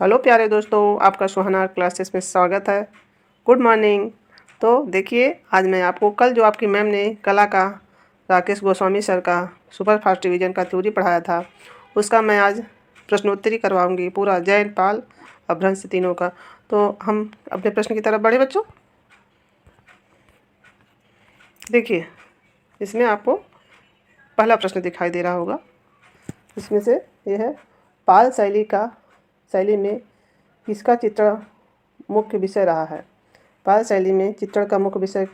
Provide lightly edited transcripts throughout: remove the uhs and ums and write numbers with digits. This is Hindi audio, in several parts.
हेलो प्यारे दोस्तों, आपका सुहाना क्लासेस में स्वागत है। Good morning. तो देखिए, आज मैं आपको कल जो आपकी मैम ने कला का राकेश गोस्वामी सर का सुपर फास्ट डिवीजन का थ्योरी पढ़ाया था, उसका मैं आज प्रश्नोत्तरी करवाऊंगी, पूरा जैन पाल अपभ्रंश तीनों का। तो हम अपने प्रश्न की तरफ बढ़े बच्चों। देखिए, इसमें आपको पहला प्रश्न दिखाई दे रहा होगा। इसमें से यह है, पाल शैली में किसका चित्रण मुख्य विषय रहा है। पाल शैली में चित्रण का मुख्य विषय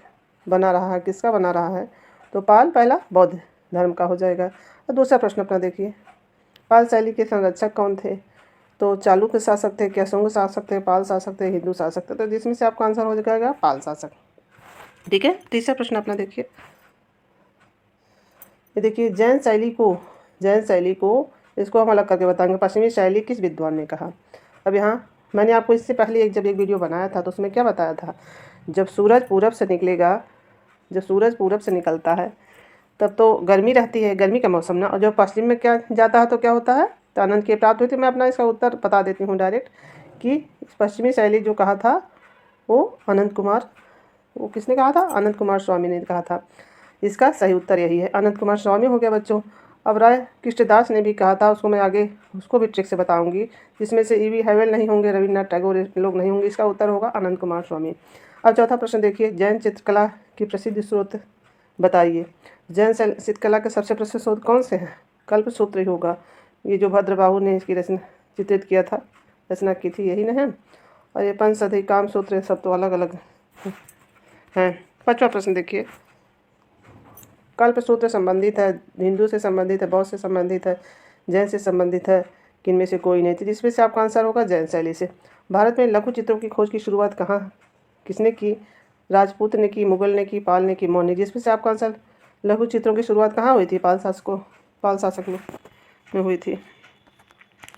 बना रहा है, किसका बना रहा है? तो पाल पहला बौद्ध धर्म का हो जाएगा। और दूसरा प्रश्न अपना देखिए, पाल शैली के संरक्षक कौन थे? तो चालुक्य शासक थे, क्या शासक थे, पाल शासक थे, हिंदू शासक थे। तो जिसमें से आपका आंसर हो जाएगा पाल शासक। ठीक है। तीसरा प्रश्न अपना देखिए, ये देखिए, जैन शैली को इसको हम अलग करके बताएंगे। पश्चिमी शैली किस विद्वान ने कहा? अब यहाँ मैंने आपको इससे पहले जब एक वीडियो बनाया था तो उसमें क्या बताया था, जब सूरज पूरब से निकलता है तब तो गर्मी रहती है, गर्मी का मौसम ना, और जब पश्चिम में क्या जाता है तो क्या होता है, तो आनंद की प्राप्त होती है। मैं अपना इसका उत्तर बता देती हूँ डायरेक्ट कि पश्चिमी शैली जो कहा था वो किसने कहा था? अनंत कुमार स्वामी ने कहा था। इसका सही उत्तर यही है, अनंत कुमार स्वामी हो गया बच्चों। अब राय कृष्णदास ने भी कहा था, उसको मैं आगे उसको भी ट्रिक से बताऊंगी, जिसमें से ईवी हैवेल नहीं होंगे, रविन्द्रनाथ टैगोर लोग नहीं होंगे। इसका उत्तर होगा अनंत कुमार स्वामी। अब चौथा प्रश्न देखिए, जैन चित्रकला की प्रसिद्ध स्रोत बताइए। जैन चित्रकला के सबसे प्रसिद्ध स्रोत कौन से हैं? कल्पसूत्र ही होगा, ये जो भद्रबाहु ने इसकी रचना की थी, यही ना है। और ये पंचसधी, काम सूत्र, सब तो अलग अलग हैं। पांचवा प्रश्न देखिए, कल्पसूत्र संबंधित है, हिंदू से संबंधित है, बौद्ध से संबंधित है, जैन से संबंधित है, किनमें से कोई नहीं थी? जिसमें से आपका आंसर होगा जैन शैली से। भारत में लघु चित्रों की खोज की शुरुआत किसने की? राजपूत ने की, मुगल ने की, पाल ने की, मौर्य। जिसमें से आपका आंसर, लघु चित्रों की शुरुआत कहाँ हुई थी? पाल शासक में हुई थी।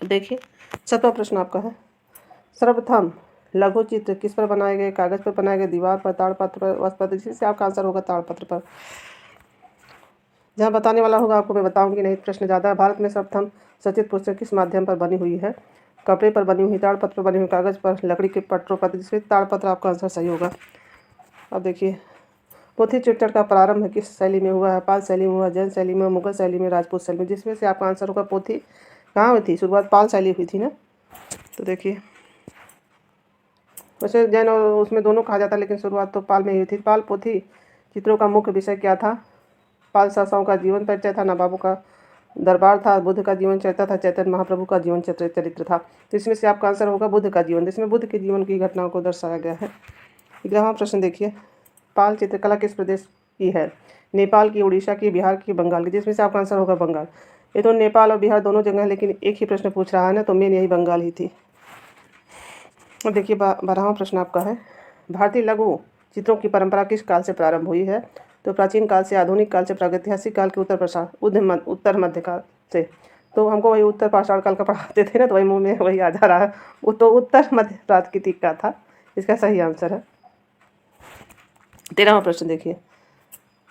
देखिए, सातवां प्रश्न आपका है, सर्वप्रथम लघु चित्र किस पर बनाए गए? कागज पर बनाए गए, दीवार पर, ताड़पत्र पर, वस्त्रपत्र? जिससे आपका आंसर होगा ताड़पत्र पर। जहाँ बताने वाला होगा आपको मैं बताऊंगी नहीं, प्रश्न ज़्यादा है। भारत में सर्वप्रथम सचित्र पुस्तक किस माध्यम पर बनी हुई है? कपड़े पर बनी हुई, ताड़पत्र पर बनी हुई, कागज पर, लकड़ी के पट्टों पर? जिसमें ताड़पत्र आपका आंसर सही होगा। अब देखिए, पोथी चित्रण का प्रारंभ किस शैली में हुआ है? पाल शैली में हुआ, जैन शैली में, मुगल शैली में, राजपूत शैली में? जिसमें से आपका आंसर होगा पोथी कहाँ हुई थी शुरुआत? पाल शैली हुई थी ना। तो देखिए, वैसे जैन और उसमें दोनों कहा जाता है, लेकिन शुरुआत तो पाल में ही हुई थी। पाल पोथी चित्रों का मुख्य विषय क्या था? पाल शासकों का जीवन परिचय था, नवाबों का दरबार था, बुद्ध का जीवन चरित्र था, चैतन्य महाप्रभु का जीवन चरित्र था। तो इसमें से आपका आंसर होगा बुद्ध का जीवन, जिसमें बुद्ध के जीवन की घटनाओं को दर्शाया गया है। 11वां प्रश्न देखिए, पाल चित्रकला किस प्रदेश की है? नेपाल की, उड़ीसा की, बिहार की, बंगाल की? जिसमें से आपका आंसर होगा बंगाल। ये तो नेपाल और बिहार दोनों जगह है, लेकिन एक ही प्रश्न पूछ रहा है ना, तो मेन यही बंगाल ही थी। और देखिए, 12वां प्रश्न आपका है, भारतीय लघु चित्रों की परंपरा किस काल से प्रारंभ हुई है? तो प्राचीन काल से, आधुनिक काल से, प्रागैतिहासिक काल के, उत्तर मध्य काल से। तो हमको वही उत्तर पाषाण काल का पढ़ाते थे ना, तो वही मुंह में वही आ जा रहा है। वो तो उत्तर मध्य प्राकृतिक का था, इसका सही आंसर है। 13वां प्रश्न देखिए,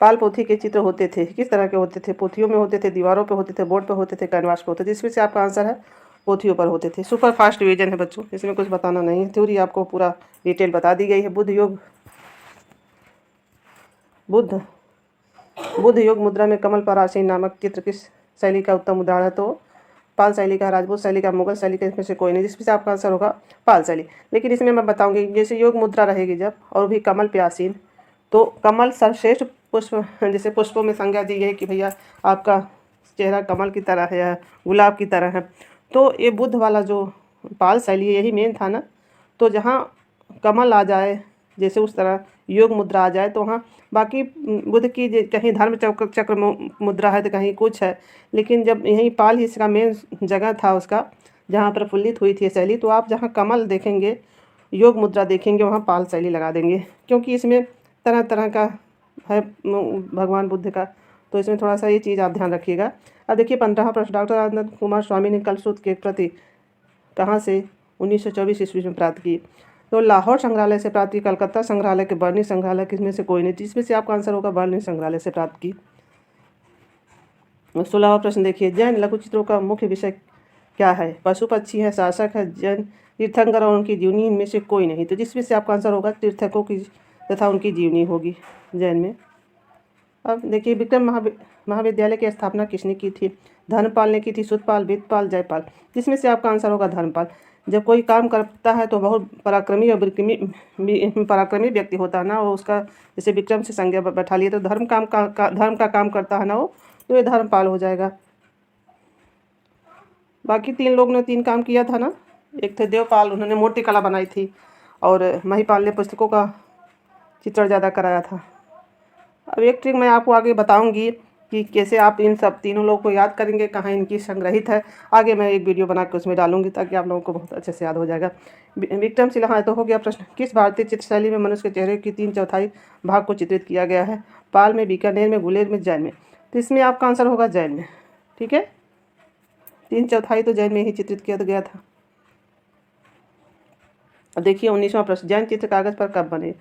पाल पोथी के चित्र होते थे, किस तरह के होते थे? पोथियों में होते थे, दीवारों पर होते थे, बोर्ड पर होते थे, कैनवास पर होते थे? जिसमें से आपका आंसर है पोथियों पर होते थे। सुपर फास्ट डिवीजन है बच्चों, इसमें कुछ बताना नहीं है, थ्योरी आपको पूरा डिटेल बता दी गई है। बुद्ध योग मुद्रा में कमल पर आसीन नामक चित्र किस शैली का उत्तम उदाहरण है? तो पाल शैली का, राजपूत शैली का, मुगल शैली का? इसमें से कोई नहीं, जिसमें से आपका आंसर होगा पाल शैली। लेकिन इसमें मैं बताऊंगी, जैसे योग मुद्रा रहेगी जब, और भी कमल पे आसीन, तो कमल सर्वश्रेष्ठ पुष्प, जैसे पुष्पों में संज्ञा दी है कि भैया आपका चेहरा कमल की तरह है या गुलाब की तरह है। तो ये बुद्ध वाला जो पाल शैली है, यही मेन था ना। तो जहाँ कमल आ जाए, जैसे उस तरह योग मुद्रा आ जाए, तो वहाँ बाकी बुद्ध की कहीं धर्म चक्र मुद्रा है, तो कहीं कुछ है, लेकिन जब यहीं पाल ही इसका मेन जगह था उसका, जहाँ प्रफुल्लित हुई थी शैली। तो आप जहाँ कमल देखेंगे, योग मुद्रा देखेंगे, वहाँ पाल शैली लगा देंगे, क्योंकि इसमें तरह तरह का है भगवान बुद्ध का। तो इसमें थोड़ा सा ये चीज़ आप ध्यान रखिएगा। अब देखिए, 15वां प्रश्न, डॉक्टर आनंद कुमार स्वामी ने कलसूत्र की प्रति कहाँ से 1924 ईस्वी में प्राप्त की? तो लाहौर संग्रहालय से प्राप्त की, कलकत्ता संग्रहालय के, बर्नी संग्रहालय? किसमें से कोई नहीं, जिसमें से आपका आंसर होगा बर्नी संग्रहालय से प्राप्त की। 16वां प्रश्न देखिए, जैन लघु चित्रों का मुख्य विषय क्या है? पशु पक्षी है, शासक है, जैन तीर्थंकर और उनकी जीवनी, इनमें से कोई नहीं। तो जिसमें से आपका आंसर होगा तीर्थकों की तथा उनकी जीवनी होगी जैन में। अब देखिए विक्रम महाविद्यालय की स्थापना किसने की थी? धर्मपाल ने की थी, सुतपाल, वेदपाल, जयपाल। जिसमें से आपका आंसर होगा धर्मपाल। जब कोई काम करता है तो बहुत पराक्रमी और पराक्रमी व्यक्ति होता है ना, वो उसका जैसे विक्रम से संज्ञा बैठा लिए तो धर्म का काम करता है ना वो, तो ये धर्मपाल हो जाएगा। बाकी 3 लोग ने 3 काम किया था ना, एक थे देवपाल, उन्होंने मूर्ति कला बनाई थी, और महिपाल ने पुस्तकों का चित्रण ज़्यादा कराया था। अब एक ट्रिक मैं आपको आगे बताऊंगी कि कैसे आप इन सब तीनों लोगों को याद करेंगे, कहाँ इनकी संग्रहित है। आगे मैं एक वीडियो बना के उसमें डालूंगी ताकि आप लोगों को बहुत अच्छे से याद हो जाएगा। विक्रमशिला, हाँ तो हो गया प्रश्न। किस भारतीय चित्रशैली में मनुष्य के चेहरे की 3/4 भाग को चित्रित किया गया है? पाल में, बीकानेर में, गुलेर में, जैन में। तो इसमें आपका आंसर होगा जैन में। ठीक है, 3/4 तो जैन में ही चित्रित किया गया था। अब देखिए 19वां प्रश्न, जैन चित्र कागज पर कब बने?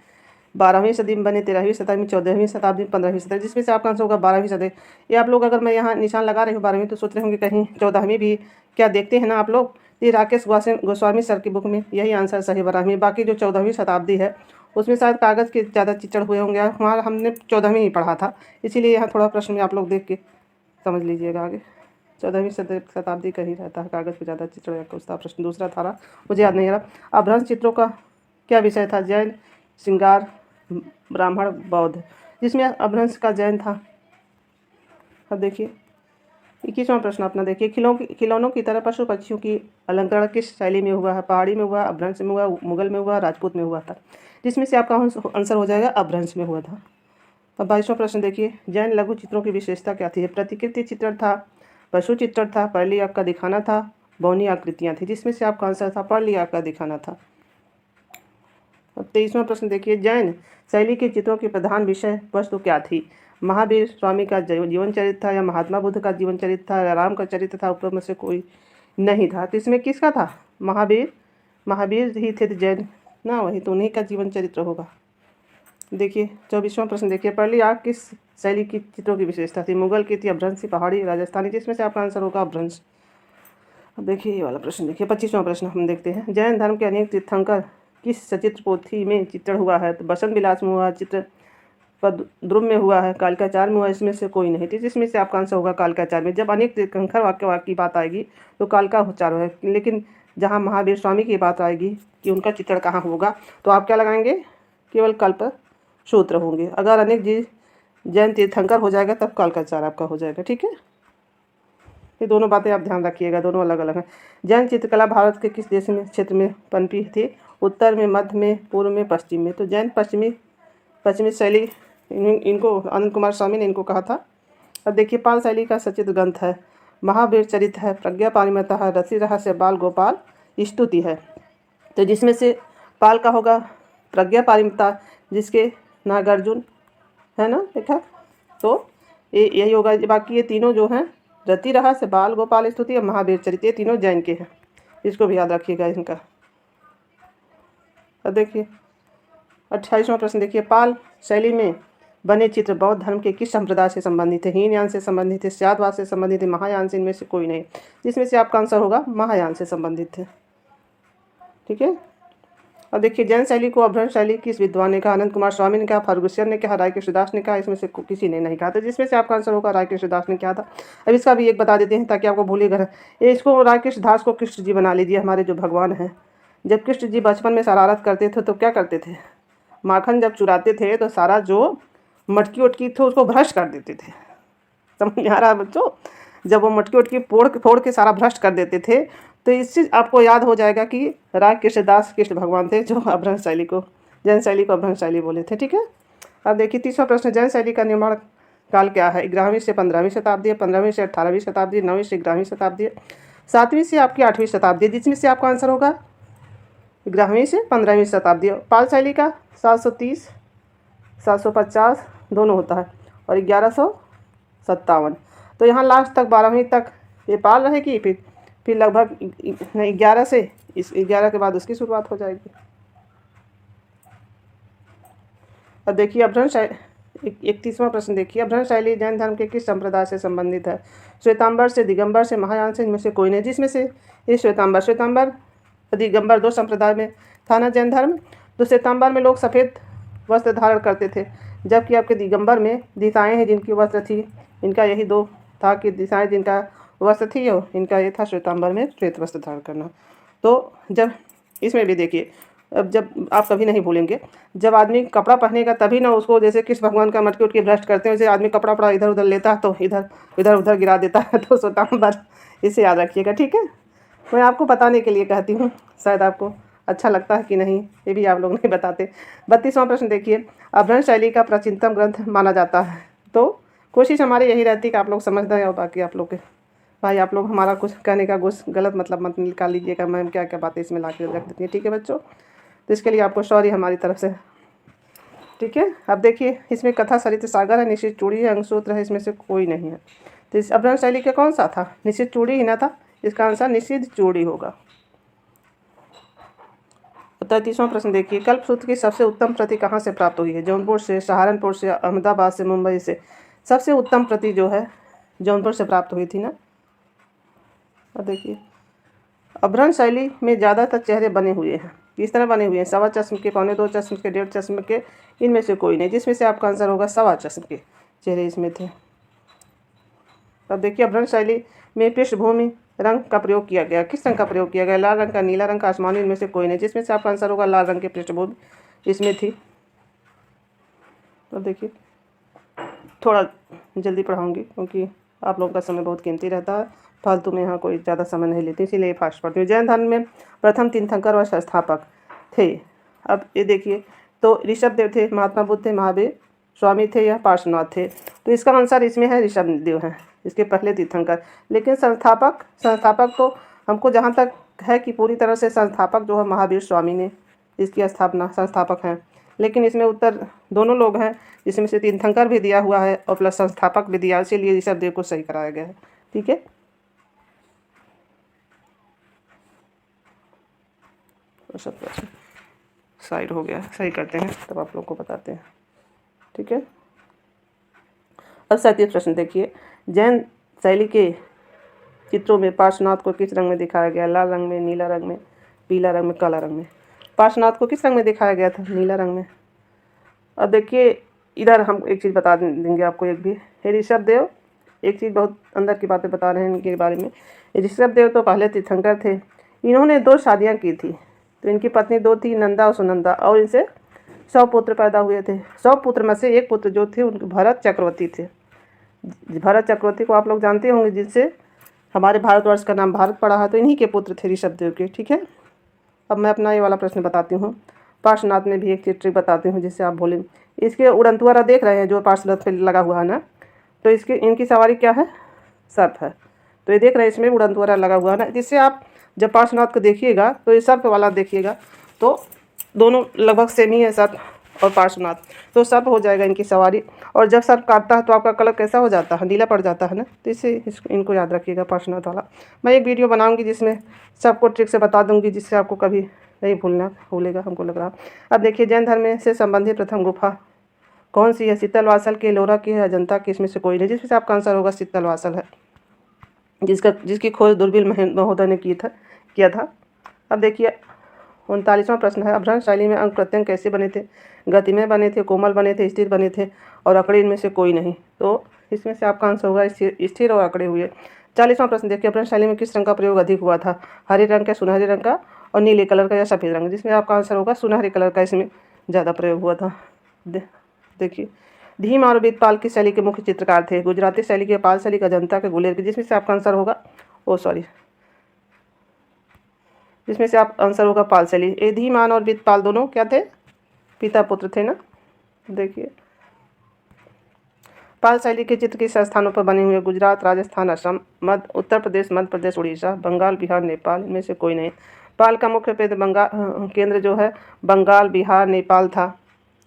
12वीं सदी में बने, 13वीं शताब्दी में, 14वीं शताब्दी में, 15वीं शताब्दी। जिसमें से आपका आंसर होगा 12वीं शताब्दी। ये आप लोग, अगर मैं यहाँ निशान लगा रही हूँ 12वीं, तो सोच रहे होंगे कहीं 14वीं भी क्या देखते हैं ना आप लोग। ये राकेश गोस्वामी सर की बुक में यही आंसर सही 12वीं। बाकी जो 14वीं शताब्दी है उसमें शायद कागज़ के ज़्यादा चित्रण हुए होंगे, हमारा हमने 14वीं ही पढ़ा था, इसीलिए यहाँ थोड़ा प्रश्न में आप लोग देख के समझ लीजिएगा। आगे 14वीं शताब्दी का ही रहता है कागज़ पे ज़्यादा चित्रण या उसका प्रश्न दूसरा था, मुझे याद नहीं आ रहा। अपभ्रंश चित्रों का क्या विषय था? जैन, श्रृंगार, ब्राह्मण, बौद्ध। जिसमें अपभ्रंश का जैन था। अब देखिए 21वां प्रश्न अपना देखिए, खिलौनों की तरह पशु पक्षियों की अलंकरण किस शैली में हुआ है? पहाड़ी में हुआ, अपभ्रंश में हुआ, मुगल में हुआ, राजपूत में हुआ था। जिसमें से आपका आंसर हो जाएगा अपभ्रंश में हुआ था। अब 22वां प्रश्न देखिए, जैन लघु चित्रों की विशेषता क्या थी? प्रतिकृति चित्रण था, पशु चित्रण था, परली आँख का दिखाना था, बौनी आकृतियाँ थी। जिसमें से आपका आंसर था परली आँख का दिखाना था। अब 23वां प्रश्न देखिए, जैन शैली के चित्रों की प्रधान विषय वस्तु क्या थी? महावीर स्वामी का जीवन चरित्र था, या महात्मा बुद्ध का जीवन चरित्र था, या राम का चरित्र था, ऊपर में से कोई नहीं था। तो इसमें किसका था? महावीर ही थे जैन ना, वही तो उन्हीं का जीवन चरित्र होगा। देखिए 24वां प्रश्न देखिए, परली आँख किस शैली की चित्रों की विशेषता थी? मुगल की थी, अपभ्रंशी, पहाड़ी, राजस्थानी। जिसमें से आपका आंसर होगा अपभ्रंश। अब देखिए ये वाला प्रश्न देखिए 25वां प्रश्न हम देखते हैं, जैन धर्म के अनेक तीर्थंकर किस सचित्र पोथी में चित्रण हुआ है? तो बसंत विलास में हुआ, चित्र द्रुम में हुआ है, कालिकाचार में हुआ। इसमें से कोई नहीं थी। जिसमें से आपका आंसर होगा कालिकाचार में। जब अनेक तीर्थंकर वाक्य की बात आएगी तो कालिकाचार है, लेकिन जहाँ महावीर स्वामी की बात आएगी कि उनका चित्रण कहाँ होगा तो आप क्या लगाएंगे? केवल कल्प सूत्र होंगे। अगर अनेक जी जैन तीर्थंकर हो जाएगा तब कालिकाचार आपका हो जाएगा। ठीक है, ये दोनों बातें आप ध्यान रखिएगा, दोनों अलग अलग हैं। जैन चित्रकला भारत के किस देश में क्षेत्र में पनपी थी? उत्तर में, मध्य में, पूर्व में, पश्चिम में। तो जैन पश्चिमी शैली इनको आनंद कुमार स्वामी ने इनको कहा था। अब देखिए पाल शैली का सचित्र ग्रंथ है, महावीर चरित है, प्रज्ञा पारमिता है, रसी रहस्य, बाल गोपाल स्तुति है। तो जिसमें से पाल का होगा प्रज्ञा पारमिता, जिसके नागार्जुन है ना देखा, तो यही होगा। बाकी ये तीनों जो हैं रति रहस्य, बाल गोपाल स्तुति और महावीर चरित, ये तीनों जैन के हैं, इसको भी याद रखिएगा इनका। अब देखिए 28वां प्रश्न देखिए, पाल शैली में बने चित्र बौद्ध धर्म के किस संप्रदाय से संबंधित थे? हीनयान से संबंधित थे, शाक्यवाद से संबंधित थे, महायान से। इनमें से कोई नहीं। जिसमें से आपका आंसर होगा महायान से संबंधित थे। ठीक है, अब देखिए जैन शैली को अपभ्रंश शैली किस विद्वान ने कहा? आनंद कुमार स्वामी ने कहा, फर्गुसन ने कहा, रायकृष्णदास ने कहा। इसमें से किसी ने नहीं कहा। तो जिसमें से आपका आंसर होगा रायकृष्णदास ने कहा था। अब इसका भी एक बता देते हैं ताकि आपको भूलिएगा। इसको रायकृष्णदास को कृष्ण जी बना लीजिए, हमारे जो भगवान हैं। जब कृष्ण जी बचपन में शरारत करते थे तो क्या करते थे? माखन जब चुराते थे तो सारा जो मटकी उटकी थी उसको भ्रष्ट कर देते थे। समझ में आ रहा है बच्चों? जब वो मटकी उटकी फोड़ के सारा भ्रष्ट कर देते थे, तो इससे आपको याद हो जाएगा कि रायकृष्णदास कृष्ण भगवान थे जो अपभ्रंश शैली को, जैन शैली को अपभ्रंश शैली बोले थे। ठीक है, अब देखिए 30वां प्रश्न, जैन शैली का निर्माण काल क्या है? 11वीं से 15वीं शताब्दी है, 15वीं से 18वीं शताब्दी, 9वीं से 11वीं शताब्दी, 7वीं से आपकी 8वीं शताब्दी। जिसमें से आपका आंसर होगा 11वीं से 15वीं शताब्दी। पाल शैली का 730, 750 दोनों होता है, और 1157। तो यहाँ लास्ट तक 12वीं तक ये पाल रहेगी, फिर लगभग 11 से 11 के बाद उसकी शुरुआत हो जाएगी। अब देखिए अपभ्रंश 31वां प्रश्न देखिए, अपभ्रंश शैली जैन धर्म के किस संप्रदाय से संबंधित है? श्वेतांबर से, दिगंबर से, महायान से, इनमें से कोई नहीं। जिसमें से ये श्वेतांबर दिगंबर 2 संप्रदाय में था ना जैन धर्म। तो श्वेतांबर में लोग सफ़ेद वस्त्र धारण करते थे, जबकि आपके दिगंबर में दिशाएँ हैं जिनकी वस्त्र थी, इनका यही 2 था कि दिशाएँ जिनका वस्त्र थी और इनका ये था श्वेतांबर में श्वेत वस्त्र धारण करना। तो जब इसमें भी देखिए, अब जब आप कभी नहीं भूलेंगे, जब आदमी कपड़ा पहनेगा तभी ना उसको, जैसे कृष्ण भगवान का मटकी उटकी भ्रष्ट करते हैं, वैसे आदमी कपड़ा इधर उधर लेता है तो इधर उधर गिरा देता है। तो श्वेतांबर, इसे याद रखिएगा, ठीक है। मैं आपको बताने के लिए कहती हूँ, शायद आपको अच्छा लगता है कि नहीं ये भी आप लोग नहीं बताते। 32वां प्रश्न देखिए, अपभ्रंश शैली का प्राचीनतम ग्रंथ माना जाता है। तो कोशिश हमारी यही रहती है कि आप लोग समझ दें, और बाकी आप लोग के भाई आप लोग हमारा कुछ कहने का कुछ गलत मतलब मत निकाल लीजिएगा, मैम क्या क्या बातें इसमें ला के रख देती हैं, ठीक है बच्चों। तो इसके लिए आपको सॉरी हमारी तरफ से, ठीक है। अब देखिए, इसमें कथा सरित सागर है, निश्चित चूड़ी है, अंगसूत्र है, इसमें से कोई नहीं है। तो इस अपभ्रंश शैली का कौन सा था? निश्चित चूड़ी ही ना था, इसका आंसर निश्चित चूड़ी होगा। 33वां प्रश्न देखिए, कल्पसूत्र की सबसे उत्तम प्रति कहाँ से प्राप्त हुई है? जौनपुर से, सहारनपुर से, अहमदाबाद से, मुंबई से। सबसे उत्तम प्रति जो है जौनपुर से प्राप्त हुई थी ना। और देखिए, अपभ्रंश शैली में ज़्यादातर चेहरे बने हुए हैं। किस तरह बने हुए हैं? सवा चश्म के, पौने 2 चश्म के, 1.5 चश्म के, इनमें से कोई नहीं। जिसमें से आपका आंसर होगा सवा चश्म के चेहरे इसमें थे। अब देखिए, अपभ्रंश शैली में पृष्ठभूमि रंग का प्रयोग किया गया। किस रंग का प्रयोग किया गया? लाल रंग का, नीला रंग का, आसमानी, इनमें से कोई नहीं। जिसमें से आपका आंसर होगा लाल रंग की पृष्ठभूमि इसमें थी। तो देखिए, थोड़ा जल्दी पढ़ाऊँगी क्योंकि आप लोगों का समय बहुत कीमती रहता है, फालतू में यहाँ कोई ज़्यादा समय नहीं लेती, इसीलिए फास्ट पढ़ती हूँ। जैन धर्म में प्रथम तीर्थंकर व संस्थापक थे। अब ये देखिए, तो ऋषभ देव थे, महात्मा बुद्ध थे, महावीर स्वामी थे या पार्श्वनाथ थे। तो इसका आंसर इसमें है ऋषभ देव हैं, इसके पहले तीर्थंकर। लेकिन संस्थापक तो हमको जहाँ तक है कि पूरी तरह से संस्थापक जो है महावीर स्वामी ने इसकी स्थापना संस्थापक हैं। लेकिन इसमें उत्तर दोनों लोग हैं, जिसमें से तीर्थंकर भी दिया हुआ है और प्लस संस्थापक भी दिया, इसीलिए ऋषभ देव को सही कराया गया है, ठीक है। सब प्रश्न साइड हो गया, सही करते हैं तब आप लोग को बताते हैं, ठीक है। अब 37 प्रश्न देखिए, जैन शैली के चित्रों में पार्श्वनाथ को किस रंग में दिखाया गया? लाल रंग में, नीला रंग में, पीला रंग में, काला रंग में। पार्श्वनाथ को किस रंग में दिखाया गया था? नीला रंग में। अब देखिए, इधर हम एक चीज़ बता देंगे आपको, एक भी हे ऋषभ देव, एक चीज़ बहुत अंदर की बातें बता रहे हैं इनके बारे में। ऋषभ देव तो पहले तीर्थंकर थे, इन्होंने 2 शादियाँ की थी। तो इनकी पत्नी 2 थी, नंदा और सुनंदा, और इनसे 100 पुत्र पैदा हुए थे। 100 पुत्र में से एक पुत्र जो थे उनके भरत चक्रवर्ती थे। भरत चक्रवर्ती को आप लोग जानते होंगे, जिनसे हमारे भारतवर्ष का नाम भारत पड़ा है, तो इन्हीं के पुत्र थे ऋषभ देव के, ठीक है। अब मैं अपना ये वाला प्रश्न बताती हूँ। पार्श्वनाथ में भी एक ट्रिक बताती हूँ जिससे आप बोलें। इसके उड़नतुआरा देख रहे हैं जो पार्श्वनाथ पे लगा हुआ है ना, तो इनकी सवारी क्या है? सर्प है। तो ये देख रहे हैं, इसमें उड़नतुआरा लगा हुआ है ना, जिससे आप जब पार्श्वनाथ को देखिएगा तो ये सर्प वाला देखिएगा, तो दोनों लगभग सेम ही है, सर्प और पार्श्वनाथ। तो सर्प हो जाएगा इनकी सवारी। और जब सर्प काटता है तो आपका कलर कैसा हो जाता है? नीला पड़ जाता है ना। तो इससे इनको याद रखिएगा, पार्श्वनाथ वाला। मैं एक वीडियो बनाऊंगी जिसमें सबको ट्रिक से बता दूंगी, जिससे आपको कभी नहीं भूलेगा हमको लग रहा। अब देखिए, जैन धर्म से संबंधित प्रथम गुफा कौन सी है? शीतलवासल की, एलोरा की है, अजंता की, इसमें से कोई नहीं। जिसमें से आपका आंसर होगा शीतलवासल है, जिसकी खोज दूरबीन महोदय ने किया था। अब देखिए, 39वां प्रश्न है, अपभ्रंश शैली में अंग प्रत्यंग कैसे बने थे? गतिमय बने थे, कोमल बने थे, स्थिर बने थे और अकड़े, इनमें से कोई नहीं। तो इसमें से आपका आंसर होगा स्थिर और अकड़े हुए। 40वां प्रश्न देखिए, अपभ्रंश शैली में किस रंग का प्रयोग अधिक हुआ था? हरे रंग का, सुनहरे रंग का और नीले कलर का या सफ़ेद रंग? जिसमें आपका आंसर होगा सुनहरे कलर का, इसमें ज़्यादा प्रयोग हुआ था। देखिए, धीम और बीतपाल की शैली के मुख्य चित्रकार थे? गुजराती शैली के, पाल शैली के, अजंता के, गुलेर के। जिसमें से आपका आंसर होगा जिसमें से आप आंसर होगा पाल शैली। ये धीमान और बीतपाल दोनों क्या थे? पिता पुत्र थे ना। देखिए, पाल शैली के चित्र किस स्थानों पर बने हुए? गुजरात, राजस्थान, असम, उत्तर प्रदेश, मध्य प्रदेश, उड़ीसा, बंगाल, बिहार, नेपाल, इनमें से कोई नहीं। पाल का मुख्य केंद्र जो है बंगाल, बिहार, नेपाल था,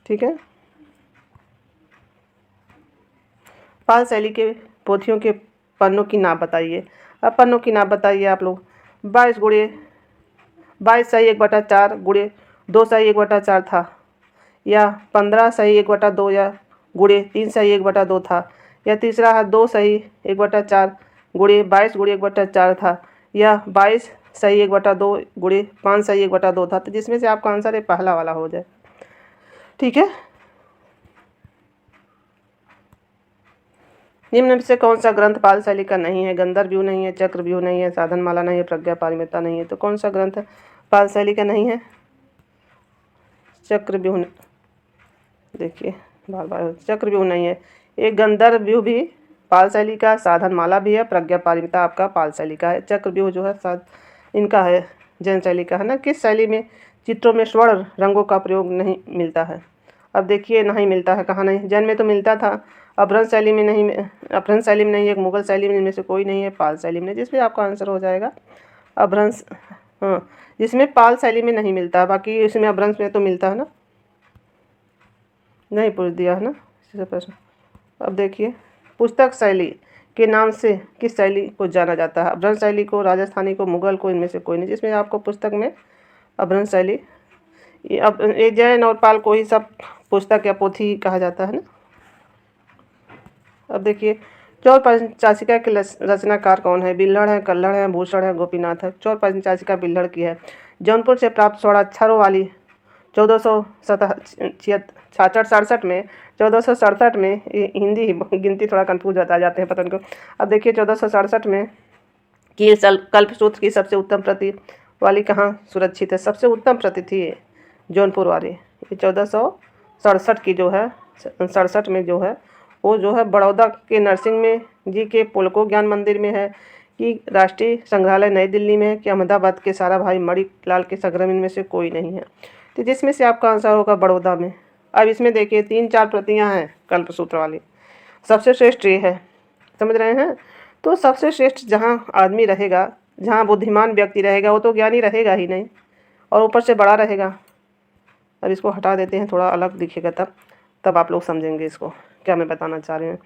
ठीक है। पाल शैली के पोथियों के पन्नों की नाप बताइए। अब पन्नों की नाप बताइए आप लोग। 22 सही 1/4 गुणे 2 सही 1/4 था, या 15 सही 1/2 या गुणे 3 सही 1/2 था, या तीसरा है 2 सही 1/4 गुणे 22 गुणे 1/4 था, या 22 सही 1/2 गुणे 5 सही 1/2 था। तो जिसमें से आपका आंसर ये पहला वाला हो जाए। ठीक है, निम्न में से कौन सा ग्रंथ पाल शैली का नहीं है? गंधर्व नहीं है, चक्रव्यूह नहीं है, साधनमाला नहीं है, प्रज्ञा पारमिता नहीं है। तो कौन सा ग्रंथ पाल शैली का नहीं है? चक्रव्यूह। देखिए बार बार चक्रव्यूह नहीं है। एक गंधर्व भी पाल शैली का, साधनमाला भी है, प्रज्ञा पारमिता आपका पाल शैली का है। चक्रव्यूह जो है इनका है, जैन शैली का है ना। किस शैली में चित्रों में स्वर्ण रंगों का प्रयोग नहीं मिलता है? अब देखिए नहीं मिलता है, कहाँ नहीं? जैन में तो मिलता था, अपभ्रंश शैली में नहीं, अपभ्रंश शैली में नहीं, एक मुगल शैली में, इनमें से कोई नहीं है, पाल शैली में, जिसमें आपका आंसर हो जाएगा अपभ्रंश। हाँ, जिसमें पाल शैली में नहीं मिलता, बाकी इसमें अपभ्रंश में तो मिलता है ना। नहीं पूछ दिया है ना इसी से प्रश्न। अब देखिए, पुस्तक शैली के नाम से किस शैली को जाना जाता है? अपभ्रंश शैली को, राजस्थानी को, मुगल को, इनमें से कोई नहीं। जिसमें आपको पुस्तक में अपभ्रंश शैली, अब ये जैन और पाल को ही सब पुस्तक या पोथी कहा जाता है ना। अब देखिए, चौर पंचाशिका के रचनाकार कौन है? बिल्हड़ है, कल्हड़ है, भूषण है, गोपीनाथ है। चौर पंचाशिका बिल्हड़ की है। जौनपुर से प्राप्त स्वराक्षरों वाली 1467 में 1467 में हिंदी गिनती थोड़ा कंफ्यूज होता जाते हैं पता नहीं। अब देखिए 1467 में की कल्पसूत्र की सबसे उत्तम प्रति वाली कहाँ सुरक्षित है? सबसे उत्तम प्रति थी ये जौनपुर वाली। ये 1467 की जो है, 67 में जो है वो जो है बड़ौदा के नरसिंह में जी के पुलको ज्ञान मंदिर में है, कि राष्ट्रीय संग्रहालय नई दिल्ली में है, कि अहमदाबाद के सारा भाई मणिलाल के संग्रह में से कोई नहीं है। तो जिसमें से आपका आंसर होगा बड़ौदा में। अब इसमें देखिए 3-4 प्रतियां हैं कल्पसूत्र वाली। सबसे श्रेष्ठ ये है, समझ रहे हैं? तो सबसे श्रेष्ठ जहाँ आदमी रहेगा, जहाँ बुद्धिमान व्यक्ति रहेगा, वो तो ज्ञानी रहेगा ही नहीं, और ऊपर से बड़ा रहेगा। अब इसको हटा देते हैं, थोड़ा अलग दिखेगा, तब आप लोग समझेंगे इसको क्या मैं बताना चाह रहे हैं।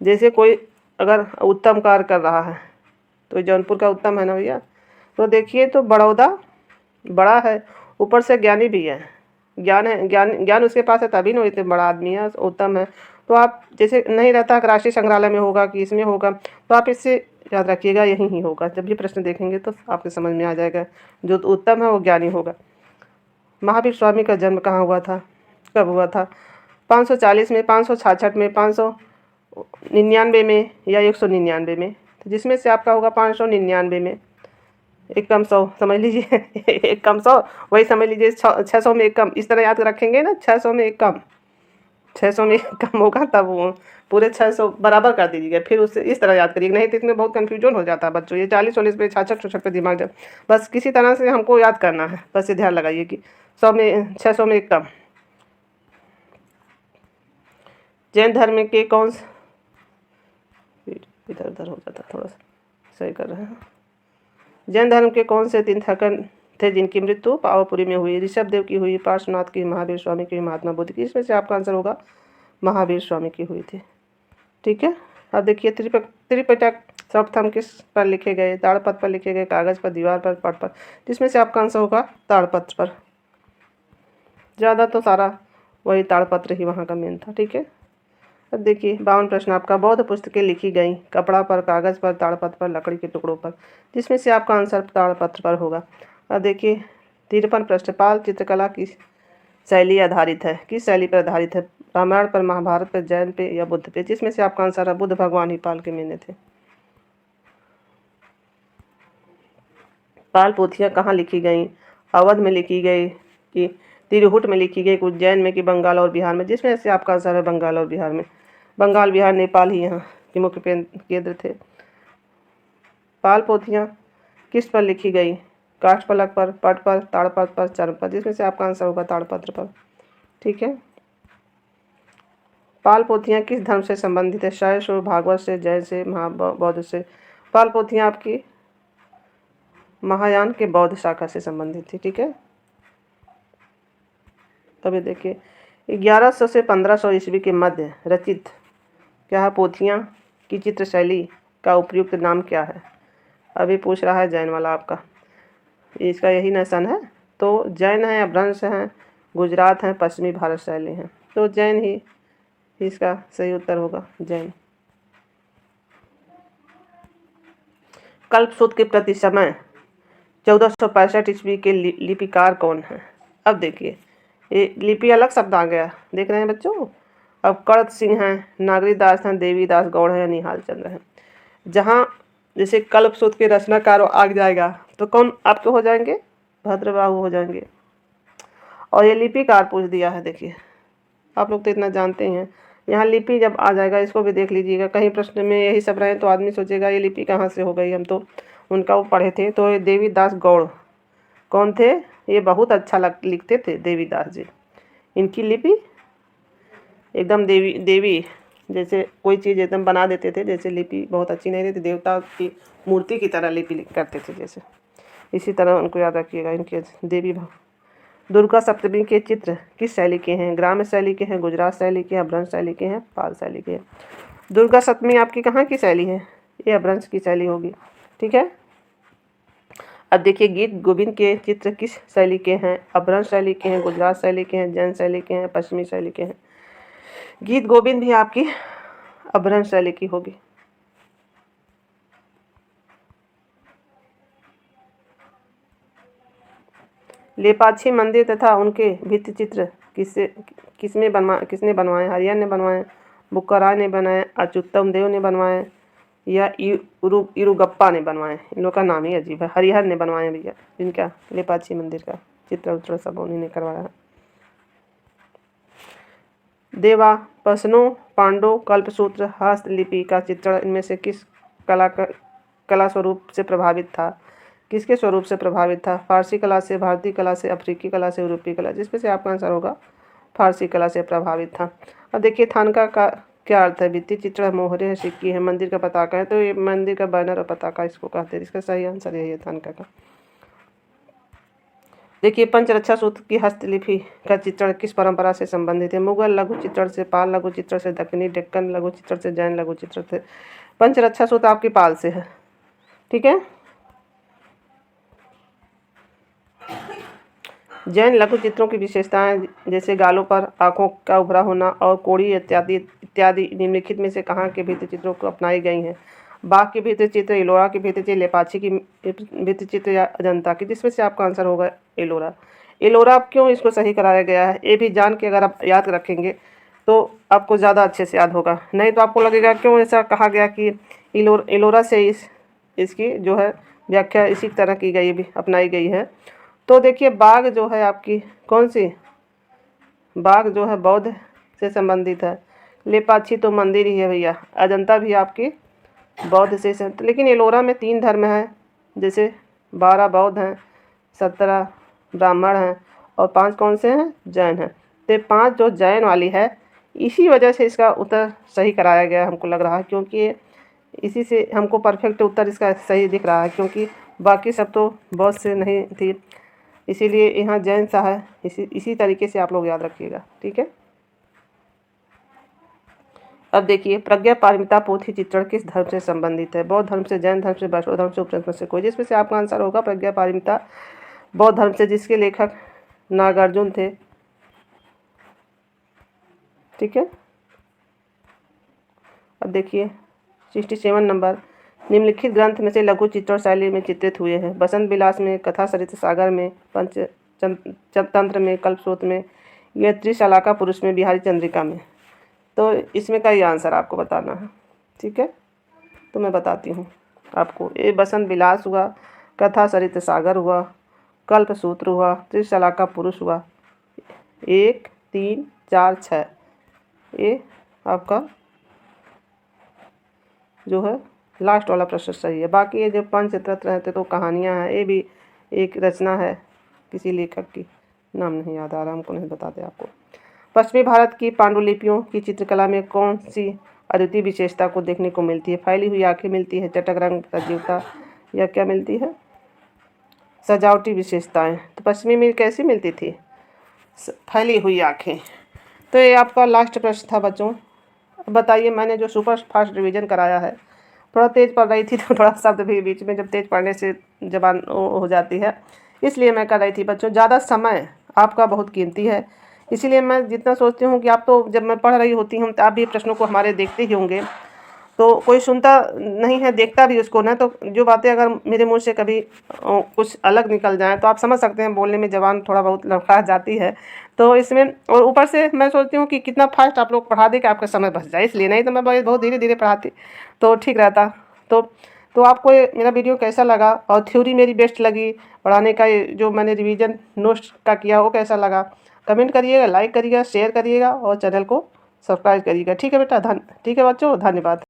जैसे कोई अगर उत्तम कार्य कर रहा है, तो जौनपुर का उत्तम है ना भैया। तो देखिए, तो बड़ौदा बड़ा है, ऊपर से ज्ञानी भी है, ज्ञान है, ज्ञान उसके पास है, तभी ना इतने बड़ा आदमी है, उत्तम है। तो आप जैसे नहीं रहता कि राष्ट्रीय संग्रहालय में होगा कि इसमें होगा, तो आप इससे याद रखिएगा यही ही होगा। जब ये प्रश्न देखेंगे तो आपके समझ में आ जाएगा, जो उत्तम है वो ज्ञानी होगा। महावीर स्वामी का जन्म कहाँ हुआ था, कब हुआ था? 540 में, 566 में, 599 में, या 199 में? तो जिसमें से आपका होगा 599 में। एक कम 100 समझ लीजिए एक कम 100 वही समझ लीजिए, 600 में एक कम, इस तरह याद रखेंगे ना। 600 में एक कम, 600 में एक कम होगा, तब वो पूरे 600 बराबर कर दीजिएगा, फिर उससे इस तरह याद करिएगा, नहीं तो इसमें बहुत कन्फ्यूजन हो जाता है बच्चों। ये 40-40 पे, 66-66 पे दिमाग जब, बस किसी तरह से हमको याद करना है, बस ये ध्यान लगाइए कि 600 में एक कम। जैन धर्म के कौन से, इधर उधर हो जाता, थोड़ा सा सही कर रहे हैं। जैन धर्म के कौन से तीर्थंकर थे जिनकी मृत्यु पावापुरी में हुई? ऋषभ देव की हुई, पार्श्वनाथ की, महावीर स्वामी की, महात्मा बुद्ध की? इसमें से आपका आंसर होगा महावीर स्वामी की हुई थी। ठीक है, अब देखिए त्रिपिटक सर्वप्रथम किस पर लिखे गए? ताड़पत्र पर लिखे गए, कागज़ पर, दीवार पर, पट पर? जिसमें से आपका आंसर होगा ताड़पत्र पर। ज़्यादा तो सारा वही ताड़पत्र ही वहाँ का मेन था। ठीक है, अब देखिए 52 प्रश्न आपका। बौद्ध पुस्तकें लिखी गई कपड़ा पर, कागज़ पर, ताड़पत्र पर, लकड़ी के टुकड़ों पर? जिसमें से आपका आंसर ताड़पत्र पर होगा। अब देखिए 53 प्रश्न। पाल चित्रकला की शैली आधारित है, किस शैली पर आधारित है? रामायण पर, महाभारत पर, जैन पे, या बुद्ध पे? जिसमें से आपका आंसर है बुद्ध भगवान ही पाल के मेने थे। पाल पोथियाँ कहाँ लिखी गई? अवध में लिखी गई, कि तिरहुट में लिखी गई, उज्जैन में, कि बंगाल और बिहार में? जिसमें से आपका आंसर है बंगाल और बिहार में। बंगाल, बिहार, नेपाल ही यहाँ के मुख्य केंद्र थे। पाल पोथियाँ किस पर लिखी गई? काष्ठ फलक पर, पट पर, ताड़पत्र पर, चर्म पर? जिसमें से आपका आंसर होगा ताड़पत्र पर। ठीक है, पाल पोथियाँ किस धर्म से संबंधित है? शैव से, भागवत से, जैन से, बौद्ध से? पाल पोथियाँ आपकी महायान के बौद्ध शाखा से संबंधित थी। ठीक है, अभी देखिए 1100 से 1500 ईस्वी के मध्य रचित क्या है पोथियाँ की चित्र शैली का उपयुक्त नाम क्या है? अभी पूछ रहा है जैन वाला आपका, इसका यही नशन है। तो जैन है, अपभ्रंश हैं, गुजरात हैं, पश्चिमी भारत शैली हैं। तो जैन ही इसका सही उत्तर होगा जैन। कल्पसूत्र के प्रति समय 1465 ईस्वी के लिपिकार कौन है? अब देखिए, ये लिपि अलग शब्द आ गया, देख रहे हैं बच्चों। अब कड़त सिंह हैं, नागरीदास हैं, देवीदास गौड़ हैं या निहाल चंद्र हैं। जहाँ जैसे कल्पसूत्र के रचनाकार आ जाएगा तो कौन आपके हो जाएंगे? भद्रबाहु हो जाएंगे। और ये लिपिकार पूछ दिया है, देखिए आप लोग तो इतना जानते हैं। यहाँ लिपि जब आ जाएगा इसको भी देख लीजिएगा, कहीं प्रश्न में यही सब रहे तो आदमी सोचेगा ये लिपि कहाँ से हो गई, हम तो उनका वो पढ़े थे। तो ये देवीदास गौड़ कौन थे? ये बहुत अच्छा लिखते थे देवीदास जी। इनकी लिपि एकदम देवी जैसे कोई चीज़ एकदम बना देते थे, जैसे लिपि बहुत अच्छी नहीं रहती, देवता की मूर्ति की तरह लिपि करते थे जैसे। इसी तरह उनको याद रखिएगा। इनके देवी दुर्गा सप्तमी के चित्र किस शैली के हैं? ग्राम्य शैली के हैं, गुजरात शैली के हैं, अपभ्रंश शैली के हैं, पाल शैली के हैं। दुर्गा सप्तमी आपकी कहाँ की शैली है? ये अपभ्रंश की शैली होगी, ठीक है। अब देखिए, गीत गोविंद के चित्र किस शैली के हैं? अपभ्रंश शैली के हैं, गुजरात शैली के हैं, जैन शैली के हैं, पश्चिमी शैली के हैं। गीत गोविंद भी आपकी अपभ्रंश शैली की होगी। लेपाक्षी मंदिर तथा उनके भित्ति चित्र किसने बनवाए? हरिहर ने बनवाए, बुक्का राय ने बनाए, अच्युतम देव ने बनवाए या इरुगप्पा ने बनवाए? इन लोग का नाम ही अजीब है। हरिहर ने बनवाए भैया, इनका लेपाक्षी मंदिर का चित्र उत्र सब उन्हीं ने करवाया है। देवा पसनो पांडो कल्पसूत्र हस्तलिपि का चित्रण इनमें से किस कला स्वरूप से प्रभावित था? किसके स्वरूप से प्रभावित था? फारसी कला से, भारतीय कला से, अफ्रीकी कला से, यूरोपीय कला? जिसमें से आपका आंसर होगा फारसी कला से प्रभावित था। अब देखिए, थानका का क्या अर्थ है? भित्ति चित्र, मोहरे हैं, सिक्की है, मंदिर का पताका है। तो ये मंदिर का बैनर और पताका इसको कहते हैं। इसका सही आंसर यही है, थानका का। देखिए, पंचरक्षा सूत्र की हस्तलिपि का चित्रण किस परंपरा से संबंधित है? मुगल लघु चित्रण से, पाल लघु चित्रण से, दक्षिणी डेक्कन लघु चित्रण से, जैन लघु चित्रण से। पंचरक्षा सूत्र आपकी पाल से है, ठीक है। जैन लघु चित्रों की विशेषताएं जैसे गालों पर आंखों का उभरा होना और कोड़ी इत्यादि निम्नलिखित में से कहाँ के भित्ति चित्रों को अपनाई गई हैं? बाघ की भित्ति चित्र, एलोरा की भित्ति चित्र, लेपाक्षी की भित्ति चित्र या अजंता की? जिसमें से आपका आंसर होगा एलोरा। एलोरा क्यों इसको सही कराया गया है, ये भी जान के अगर आप याद रखेंगे तो आपको ज़्यादा अच्छे से याद होगा। नहीं तो आपको लगेगा क्यों ऐसा कहा गया कि एलोरा से इसकी जो है व्याख्या इसी तरह की गई भी अपनाई गई है। तो देखिए, बाघ जो है आपकी कौन सी? बाघ जो है बौद्ध से संबंधित है। लेपाक्षी तो मंदिर ही है भैया। अजंता भी आपकी बौद्ध से लेकिन एलोरा में 3 धर्म हैं, जैसे 12 बौद्ध हैं, 17 ब्राह्मण हैं और 5 कौन से हैं? जैन हैं। तो 5 जो जैन वाली है, इसी वजह से इसका उत्तर सही कराया गया हमको लग रहा है, क्योंकि इसी से हमको परफेक्ट उत्तर इसका सही दिख रहा है, क्योंकि बाकी सब तो बौद्ध से नहीं थी, इसीलिए यहाँ जैन सा है। इसी तरीके से आप लोग याद रखिएगा, ठीक है। अब देखिए, प्रज्ञा पारमिता पोथी चित्रण किस धर्म से संबंधित है? बौद्ध धर्म से, जैन धर्म से, वैष्णव धर्म से, उपनिषद से कोई? जिसमें से आपका आंसर होगा प्रज्ञा पारमिता बौद्ध धर्म से, जिसके लेखक नागार्जुन थे, ठीक है। अब देखिए 67 नंबर, निम्नलिखित ग्रंथ में से लघु चित्रण शैली में चित्रित हुए हैं? बसंत विलास में, कथा सरित सागर में, पंचतंत्र में, कल्पसूत्र में या त्रिशलाका पुरुष में, बिहारी चंद्रिका में? तो इसमें का ही आंसर आपको बताना है, ठीक है। तो मैं बताती हूँ आपको। ये बसंत विलास हुआ, कथा सरित सागर हुआ, कल्पसूत्र हुआ, त्रिशलाका पुरुष हुआ। 1 3 4 6 ये आपका जो है लास्ट वाला प्रश्न सही है। बाकी ये जो पंचतंत्र हैं तो कहानियाँ हैं, ये भी एक रचना है किसी लेखक की, नाम नहीं याद आ रहा, हमको नहीं बताते आपको। पश्चिमी भारत की पांडुलिपियों की चित्रकला में कौन सी अद्वितीय विशेषता को देखने को मिलती है? फैली हुई आंखें मिलती है, चटक रंग, सजीवता, या क्या मिलती है? सजावटी विशेषताएं। तो पश्चिमी में कैसी मिलती थी? फैली हुई आंखें। तो ये आपका लास्ट प्रश्न था बच्चों। बताइए, मैंने जो सुपर फास्ट रिवीजन कराया है, थोड़ा तेज़ पढ़ रही थी तो थोड़ा शब्द भी बीच में जब तेज़ पढ़ने से जबान हो जाती है, इसलिए मैं कर रही थी बच्चों। ज़्यादा समय आपका बहुत कीमती है, इसीलिए मैं जितना सोचती हूँ कि आप तो जब मैं पढ़ रही होती हूँ तो आप भी प्रश्नों को हमारे देखते ही होंगे, तो कोई सुनता नहीं है, देखता भी उसको ना, तो जो बातें अगर मेरे मुँह से कभी कुछ अलग निकल जाएँ तो आप समझ सकते हैं बोलने में ज़बान थोड़ा बहुत लड़खड़ा जाती है। तो इसमें और ऊपर से मैं सोचती हूँ कि कितना फ़ास्ट आप लोग पढ़ा दें कि आपका समय बच जाए, इसलिए नहीं तो मैं बहुत धीरे-धीरे पढ़ाती तो ठीक रहता। तो तो आपको ये मेरा वीडियो कैसा लगा और थ्योरी मेरी बेस्ट लगी, पढ़ाने का ये जो मैंने रिवीजन नोट्स का किया वो कैसा लगा? कमेंट करिएगा, लाइक करिएगा, शेयर करिएगा और चैनल को सब्सक्राइब करिएगा। ठीक है बेटा, ठीक है बच्चों, धन्यवाद।